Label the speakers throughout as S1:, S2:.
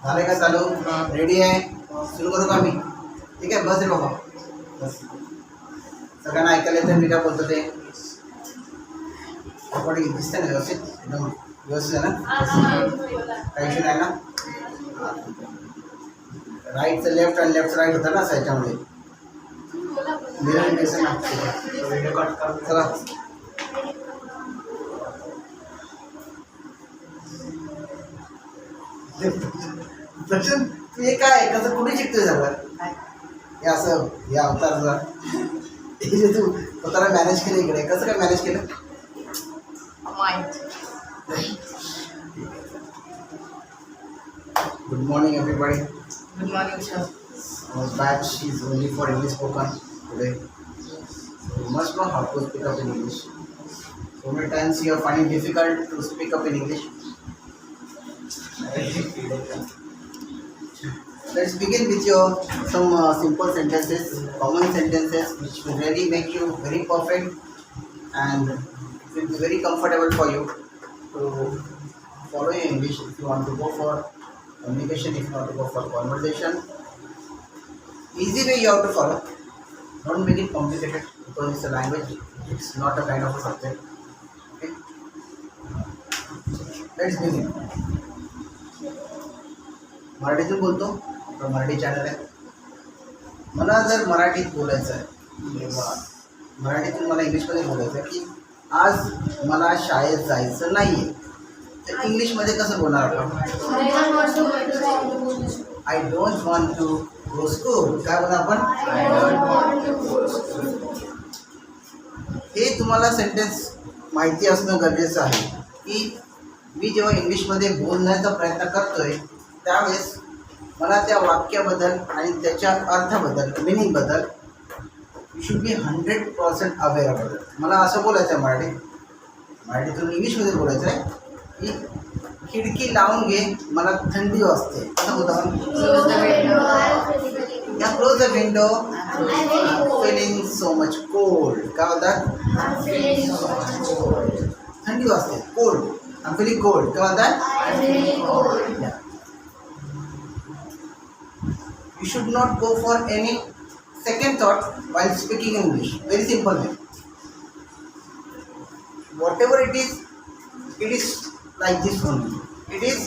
S1: झालं का चालू? रेडी आहे? सुरू करू का मी? ठीक आहे, बस रे बाबा बस. सगळ्यांना ऐकायला येतं मी काय बोलतो ते? आपण दिसतं ना व्यवस्थित? एकदम व्यवस्थित आहे ना? काही इश्यू नाही ना? राईटचं लेफ्ट आणि लेफ्टचं राईट होतं ना असं याच्यामध्ये दिसतं ना. चला दर्शन तू हे काय कसं कुठे शिकतोय सगळं हे असं हे अवतारचं हे जे तू स्वतःला मॅनेज केलं इकडे कसं काय मॅनेज केलं? Good morning everybody.
S2: Good morning, sir.
S1: Our batch is only for English spoken today. So you must know how to speak up in English. So many times you are finding difficult to speak up in English. Let's begin with your some simple sentences, common sentences, which will really make you very perfect and it will be very comfortable for you to follow your English if you want to go for communication, if you want to go for conversation. Easy way you have to follow. Don't make it complicated because it's a language. It's not a kind of a subject. Okay. Let's begin. मराठीतून बोलतो. आपला Marathi channel आहे. मला जर मराठीत बोलायचं आहे किंवा मराठीतून मला इंग्लिशमध्ये बोलायचं आहे की आज मला शाळेत जायचं नाही आहे तर इंग्लिशमध्ये कसं बोलणार आपण? I don't want to go school. काय बोलणार आपण? हे तुम्हाला सेंटेन्स माहिती असणं गरजेचं आहे की मी जेव्हा इंग्लिशमध्ये बोलण्याचा प्रयत्न करतोय त्यावेळेस मला त्या वाक्याबद्दल आणि त्याच्या अर्थाबद्दल मिनिंगबद्दल यू शुड बी 100% अवेअर. मला असं बोलायचं आहे मराठीतून इंग्लिशमध्ये बोलायचं आहे की खिडकी लावून घे मला थंडी वाजते. कसं बोलतो? या close the window feeling so much cold. काय बोलतात? थंडी वाजते. Cold. I am feeling cold. काय बोलतात? You should not go for any second thought while speaking English. Very simple way. Whatever it is like this only. It is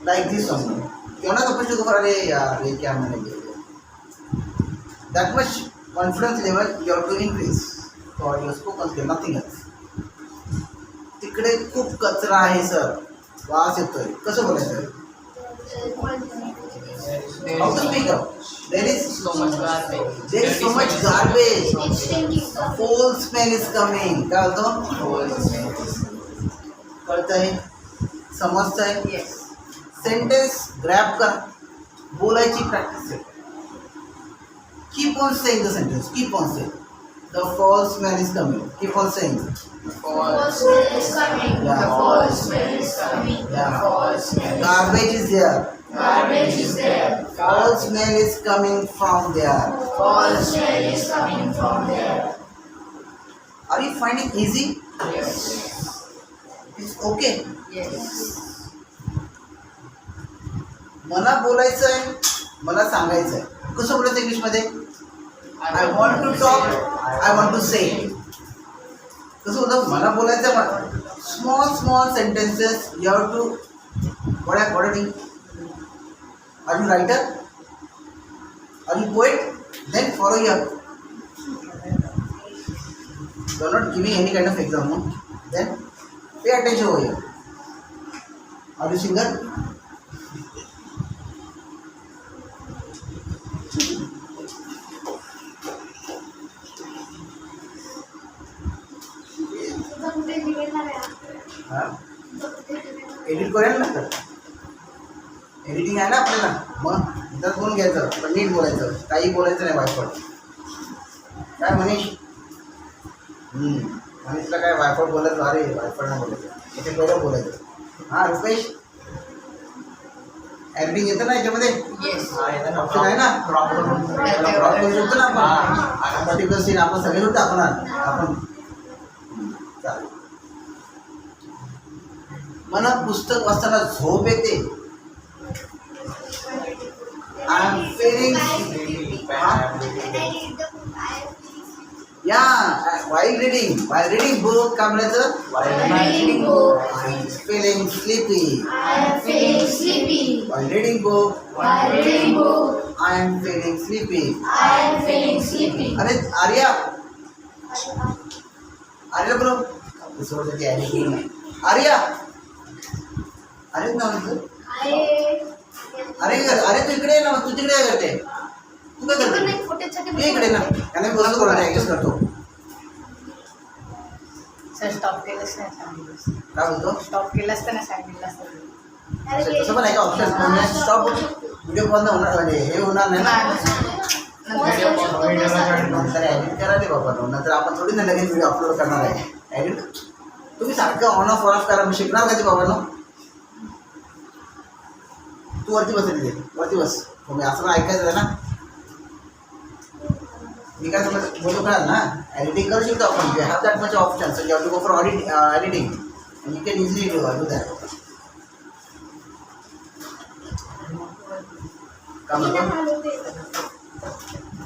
S1: like this only. क्यों ना कपड़े को फरारे यार ये क्या मैंने KIA? That much confidence level you have to increase for your spoken skill, nothing else. तिकडे खूप कचरा आहे सर. वास येतोय. कसं बोलायचं? How to speak up? There is so much garbage. There is so much garbage. Foul smell is coming. काय बोलतो? Foul smell. कळतंय? समजतंय? Yes. सेंटेन्स ग्रॅब कर. बोलायची प्रॅक्टिस आहे. Keep on saying the sentence. Keep on saying. The foul smell is coming. Keep on saying.
S2: The foul smell is coming.
S1: Yeah.
S2: The foul smell is coming.
S1: Yeah.
S2: The foul smell.
S1: Garbage is there.
S2: Garbage is there.
S1: Foul smell is coming from there.
S2: Foul smell is coming from there.
S1: Are you finding easy?
S2: Yes.
S1: It's okay.
S2: Yes.
S1: मला बोलायचं आहे, मला सांगायचं आहे. कसं बोलायचं इंग्लिशमध्ये? I want to talk, I want to say. कसं होतं? मला बोलायचं आहे. Small sentences you have to what Are you writer? Are you poet? Then follow your. You are not giving any kind of exam. Then pay attention over here. Are you singer? Edit करेल ना तर editing आहे ना आपल्याला. मग इथं बोलून घ्यायचं पण नीट बोलायचं. काही बोलायचं नाही वायफट. काय मनीष? मनीषला काय वायफट बोलायचं? अरे वायफट नाही बोलायचं. इथे पहिलं बोलायचं. हां रुपेश एडिटिंग येतं ना याच्यामध्ये? ऑप्शन आहे ना? क्रॉप करू शकतो ना आपण. पर्टिक्युलर सीन आपण सगळे टाकणार आपण. चालेल. मला पुस्तक वाचताना झोप येते. feeling? Yeah, while reading book, काय म्हणायचं?
S2: reading book,
S1: I am feeling sleepy.
S2: I am feeling sleepy.
S1: While reading book,
S2: While reading book,
S1: I am feeling sleepy.
S2: I am feeling sleepy.
S1: अरे आर्या, आर्या बरो, सोडते ती आर्या, अरे ना म्हणतो, अरे तू इकडे ये ना, तू तिकडे काय करते? तू काय करते? ये इकडे ना, त्याने बसतो थोडा ऍडजस्ट करतो.
S3: सर स्टॉप केलंच नाही सांगितलं.
S1: काय बोलतो?
S3: स्टॉप केलं असतं ना सांगितलं असतं.
S1: तसं पण आहे का ऑप्शन? स्टॉप व्हिडिओ बंद होणार म्हणजे हे होणार नाही ना. नंतर एडिट करा रे बाबा, नंतर आपण थोडी ना लगेच व्हिडिओ अपलोड करणार आहे. एडिट तुम्ही सारखं ऑन ऑफ करा, मी शिकणार का ते बाबा ना? तू वरती बस तिथे, वरती बस. तुम्ही असं पण ऐकायचं आहे ना. मी काय समज बोलतो कळाल ना, एडिटिंग करू शकतो आपण. You have that much option, so you have to go for editing and you can easily do that.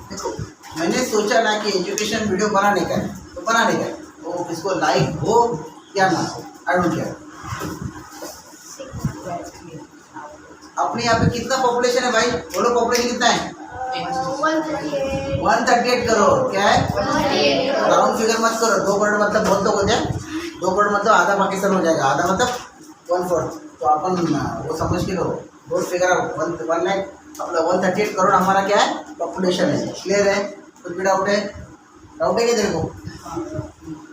S1: देखो मैंने सोचा ना कि एजुकेशन वीडियो बनाने का है, तो बनाने का है. वो इसको लाइक हो या ना हो, आई डोंट केयर. अपने यहाँ पे कितना पॉपुलेशन है भाई? बोलो पॉपुलेशन कितना है? 138 करोड़. क्या है? राउंड फिगर मत करो. 2 करोड़ मतलब बहुत लोग हो जाए. 2 करोड़ मतलब आधा पाकिस्तान हो जाएगा, आधा मतलब 1/4. तो अपन वो समझ के लो. 2 फिगर 1 लाख अपना 138 करोड़ हमारा क्या है? पॉपुलेशन है. क्लियर है? कुछ भी डाउट है? डाउट है क्या तेरे को?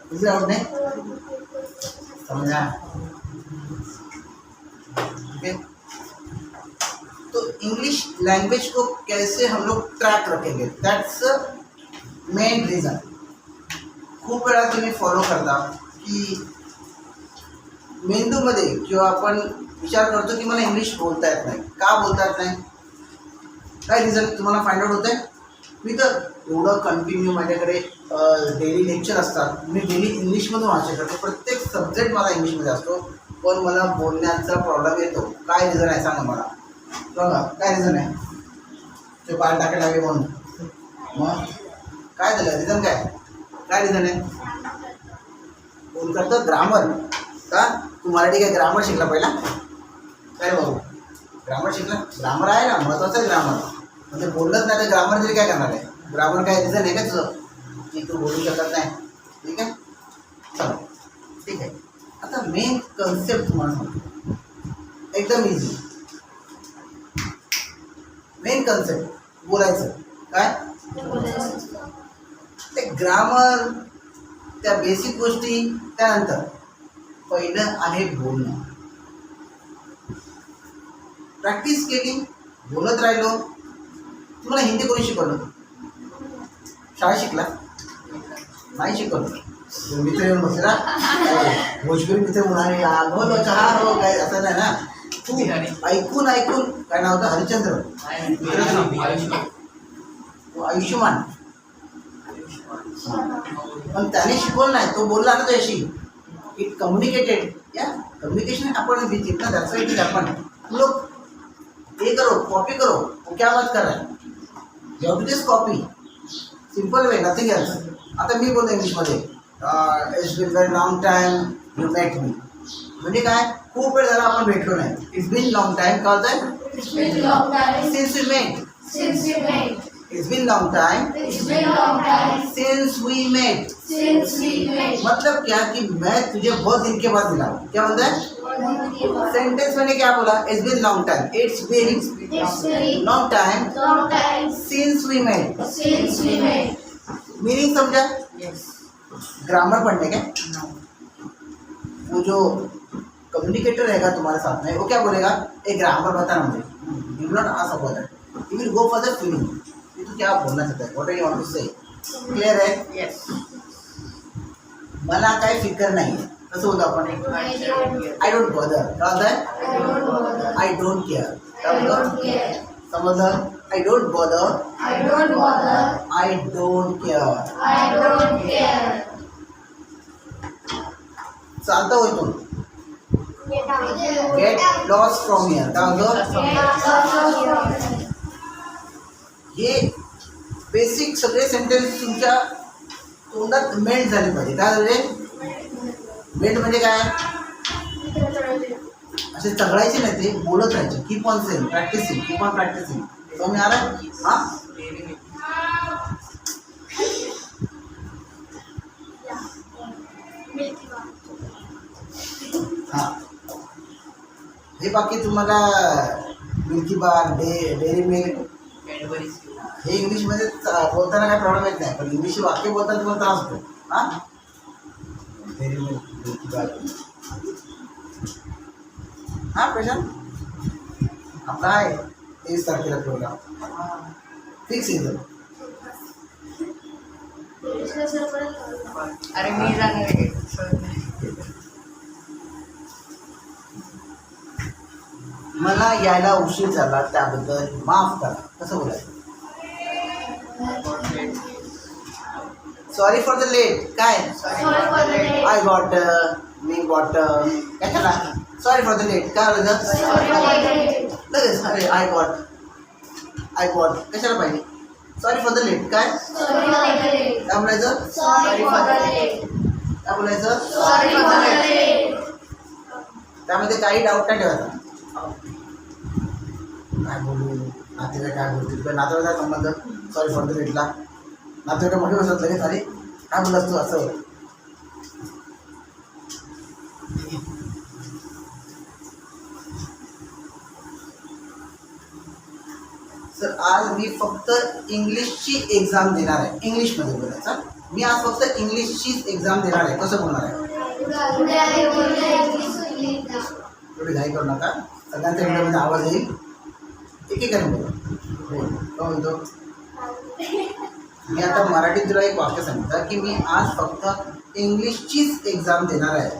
S1: कुछ भी डाउट नहीं? समझा? ओके. तो इंग्लिश लैंग्वेज को कैसे हम लोग ट्रैक रखेंगे? That's main reason. खूप वेळा तुम्ही फॉलो करता की मेंदूमध्ये किंवा आपण विचार करतो की मला इंग्लिश बोलता येत नाही. का बोलता येत नाही? काय रिझन तुम्हाला फाइंड आउट होत आहे? मी तर एवढं कंटिन्यू माझ्याकडे डेली लेक्चर असतात. मी डेली इंग्लिशमधून वाचन करतो. प्रत्येक सब्जेक्ट मला इंग्लिशमध्ये असतो, पण मला बोलण्याचा प्रॉब्लेम येतो. काय रिझन आहे सांगा मला. बघा काय रिझन आहे? ते पाय टाकायला लागले म्हणून. मग काय झालं? रिझन काय रिझन आहे? बोल करतो ग्रामर. का तू मराठी काय ग्रामर शिकला पहिला? काय रे भाऊ, ग्रामर शिकला? ग्रामर आहे ना, महत्त्वाचं आहे ग्रामर. म्हणजे बोललंच नाही तर ग्रामर तरी काय करणार आहे? ग्रामर काय रिझन आहे का तुझं की तू बोलू शकत नाही? ठीक आहे, चलो ठीक आहे. आता मेन कन्सेप्ट तुम्हाला सांगतो, एकदम इझी. मेन कन्सेप्ट बोलायचं काय? ते ग्रामर, त्या बेसिक गोष्टी. त्यानंतर पहिलं आहे बोलणं. प्रॅक्टिस केली, बोलत राहिलो. तुम्हाला हिंदी कोणी शिकवलं? शाळेत शिकला? नाही शिकवलं. मित्र येऊन बसले ना, भोजपुरी मित्र म्हणाले बोलो चहा हो, काय असं नाही ना. तू ऐकून काय नाव होतं? हरिश्चंद्र. आयुष्यमान. पण त्याने शिकवलं नाही, तो बोलला ना त्याशी. It communicated. या कम्युनिकेशन आपण विथ ना, that's why it is happen. तुम लोग ये करो, कॉपी करो. वो क्या बात कर रहा है? You have to just copy. Simple way, nothing else. आता मी बोलतो इंग्लिशमध्ये, it's been very long time you met me. म्हणजे काय? खूप वेळ झाला आपण भेटलो नाही. It's been long time. काय होत आहे?
S2: It's been long time
S1: since we met.
S2: since we met.
S1: It's been long time
S2: It's been long time
S1: since we met.
S2: since we met.
S1: मतलब क्या कि मैं तुझे बहुत दिन के बाद मिला. क्या बोलता है? सेंटेंस मैंने क्या बोला? It's been long time. It's been
S2: It's been
S1: long time
S2: long time
S1: since we met.
S2: since we met.
S1: Meaning समझा?
S3: येस.
S1: ग्रामर पढ़ने का
S3: नो.
S1: वो जो कम्युनिकेटर रहेगा तुम्हारे साथ में, वो क्या बोलेगा? एक ग्रामर बताना मुझे. You will not ask about that. You will go for the feeling. ये तो क्या बोलना चाहता है? What are you want to say? Clear है?
S3: येस.
S1: मला काय फिकर नाही. कसं होतं आपण? I don't bother. काय होतं आहे?
S2: I don't bother.
S1: I don't care. काय
S2: I don't
S1: होतं?
S2: care.
S1: समजलं? I don't bother.
S2: I don't bother.
S1: I don't care.
S2: I don't care.
S1: चालतं हो इथून. Get lost from here. काय होतं? हे बेसिक सगळे सेंटेन्स तुमच्या तोंडात मेंट झाले पाहिजे. काय झाले? मेंट म्हणजे काय? असे चघळायचे नाही, ते बोलत राहायचे. Keep on saying, practicing, keep on practicing. समज आ रहा है? हाँ, हाँ. हे बाकी तुम्हाला मिल्की बार, डेअरी मिल्क हे इंग्लिशमध्ये बोलताना काय प्रॉब्लेम येत नाही, पण इंग्लिश वाक्य बोलताना तुम्हाला त्रास होतो. हां, डेअरी मिल्क, मिल्की बार. हां प्रशांत, आपला आहे 23 तारखेला प्रोग्राम फिक्स इथं.
S3: अरे मी जाणार आहे.
S1: मला यायला उशीर झाला त्याबद्दल माफ करा. कसं बोलायचं? Sorry for the late. काय? आय गॉट, मी गॉट. काय झाला? Sorry for the late. काय आलं? लगेच अरे आय गॉट कशाला पाहिजे? Sorry for the late. काय काय बोलायचं? काय बोलायचं? त्यामध्ये काही डाऊट नाही ठेवायचा. काय बोलू, नातेवाईक काय बोलतील, किंवा नातेवाईकाचा संबंध सॉरी फॉर द लेटला नातेवाईक मोठे बसत लगेच अरे काय बोललास तू असं. सर आज मी फक्त इंग्लिशची एक्झाम देणार आहे. इंग्लिशमध्ये बोलायचं. मी आज फक्त इंग्लिशचीच एक्झाम देणार आहे. कसं बोलणार आहे? थोडी घाई करू नका. सगळ्यांच्या व्हिडिओमध्ये आवाज येईल. एकेकाने बोला. बोल. काय म्हणतो? मी आता मराठीत तुला एक वाक्य सांगितलं की मी आज फक्त इंग्लिशचीच एक्झाम देणार आहे.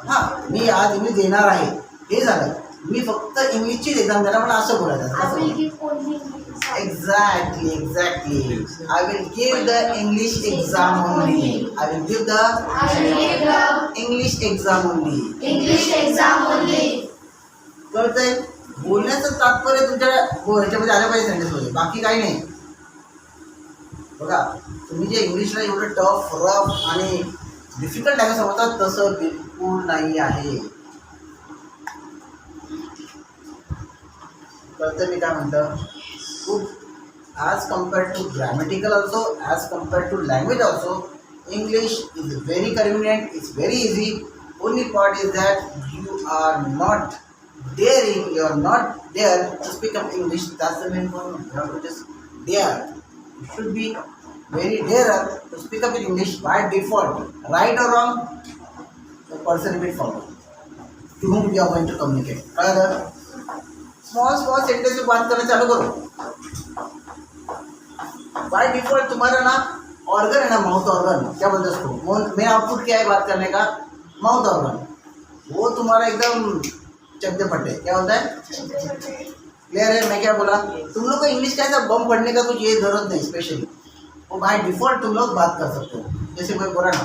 S1: हां, मी आज इंग्लिश देणार आहे हे झालं. मी फक्त इंग्लिशचीच एक्झाम देणार मला असं बोलायचं. Exactly. I will give the English exam only. I will give the English exam only. कळतंय? बोलण्याचं तात्पर्य तुमच्या ह्याच्यामध्ये आलं पाहिजे सेंटेन्समध्ये, बाकी काही नाही. बघा, तुम्ही जे इंग्लिशला एवढं टफ, रफ आणि डिफिकल्ट लँग्वेज समजतात तसं बिलकुल नाही आहे. कळतं मी काय म्हणतं? खूप as compared to grammatical also, as compared to language also, English is very convenient, it's very easy. Only part is that you are not daring, you are not dare to speak up English. That's the main problem. You have to just dare. You should be very darer to speak up in English by default. Right or wrong, the person will follow to whom you are going to communicate. Rather, small sentence में बात करना चालू करो. By default तुम्हारा ना organ है ना, mouth organ, क्या बोलते हैं उसको, मेन आउटपुट क्या है बात करने का? Mouth organ. वो तुम्हारा एकदम चकदे फटे. क्या होता है? क्लियर है मैं क्या बोला? तुम लोग को इंग्लिश का ऐसा बम पढ़ने का कुछ ये जरूरत नहीं स्पेशली. वो बाय डिफॉल्ट तुम लोग बात कर सकते हो. जैसे कोई बोला ना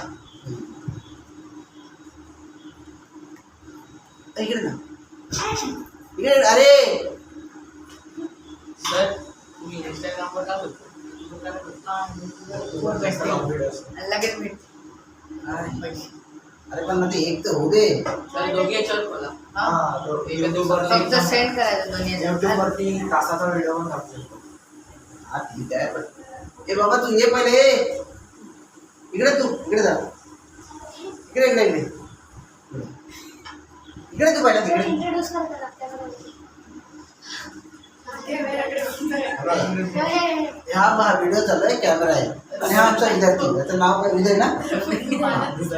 S1: इकडे ना, इकडे. अरे
S4: सर तुम्ही इंस्टाग्रामवर काय बोलतो?
S3: लगेच भेट.
S1: अरे पण मध्ये एक तर होऊ दे.
S4: सर दोघी याच्यावर बोला.
S3: फक्त सेंड करायचं दोन्ही
S5: युट्यूबवरती तासाचा व्हिडिओ पण टाकतो.
S1: हा ठीक आहे, पण ए बाबा तू ये पहिले. इकडे तू, इकडे जा. इकडे इकडे इकडे इकडे तू पहिला तिकडे. हा पहा व्हिडिओ चालू आहे, कॅमेरा आहे आणि हा आमचा विद्यार्थी. त्याचं नाव काय? विजय ना.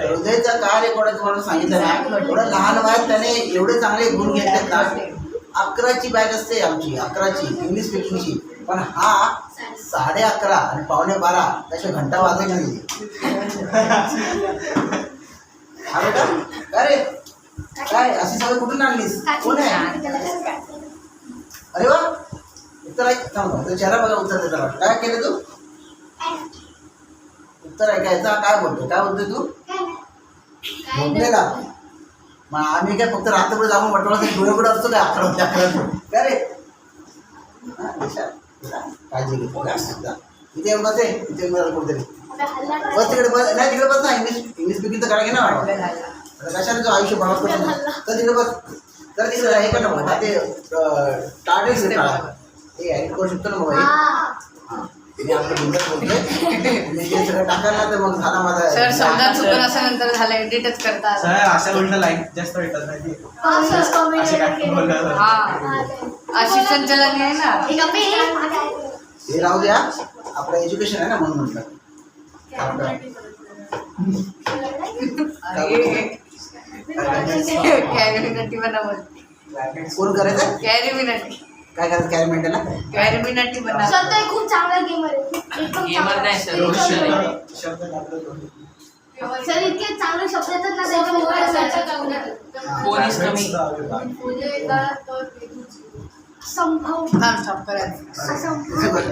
S1: हृदयचा काय रेकॉर्ड आहे तुम्हाला सांगितलं ना. एवढं लहान वयात त्याने एवढे चांगले गुण घेतले ना. 11ची बॅच असते आमची, 11ची इंग्लिश स्पीकिंगची. पण हा 11:30 आणि 11:45 त्याच्या घंटा वाजत नाही. हा बेटा काय रे, काय अशी सवय कुठून आणलीस? कोण आहे? अरे वा, उत्तर ऐक. थांब, चेहरा बघा, उत्तर देता. काय केलं तू? उत्तर ऐकायचा. काय बोलतो तू? झोपलेला. मग आम्ही काय फक्त रात्रभर जाऊन वटवळासाठी डोळे असतो काय 11 काय रे हा, विशाल, जा, काळजी घे जा. इथे येऊन बस इथे येऊन बस कुठेतरी बस तिकडे बस नाही तिकडे बस ना इंग्लिश स्पीकिंग तर करा घे ना
S3: आपलं
S1: मॅडम.
S3: झालं.
S1: आता कशाने जो आयुष्य बरोबर तर तिकडे बस तर तिकडे हे कर ना बघा ते टाळेच ते ॲडिट करू शकतो ना बघा हे. मी आपलं बिंदर बोलतोय मी ते सगळं टाकाल ना तर मग झाला माझा
S3: सर समजा चुकून असं नंतर झालं एडिटच करता आलं.
S5: सर अशा उलट लाईक जास्त भेटत नाही असे काय बोललं
S3: हा अशी संचलन आहे ना.
S1: हे राहू द्या आपलं एज्युकेशन आहे ना म्हणून म्हटलं
S3: कॅरिमिनटी बनवलं.
S1: कोण करायचं
S3: कॅरिमिनटी
S1: काय करायचं काय मेंटेला
S3: कॅरिमिनटी बनवलं.
S2: स्वतः खूप चांगला गेमर आहे एकदम
S4: गेमर नाही सर,
S2: चांगला.
S4: रोशन आहे.
S5: शब्द लागले दोन्ही.
S2: सर इतके चांगले शब्द येतात ना त्याच्या मोबाईल
S4: फोन इज कमी.
S2: संभव
S3: थांब, थांब, करायचं.
S2: असं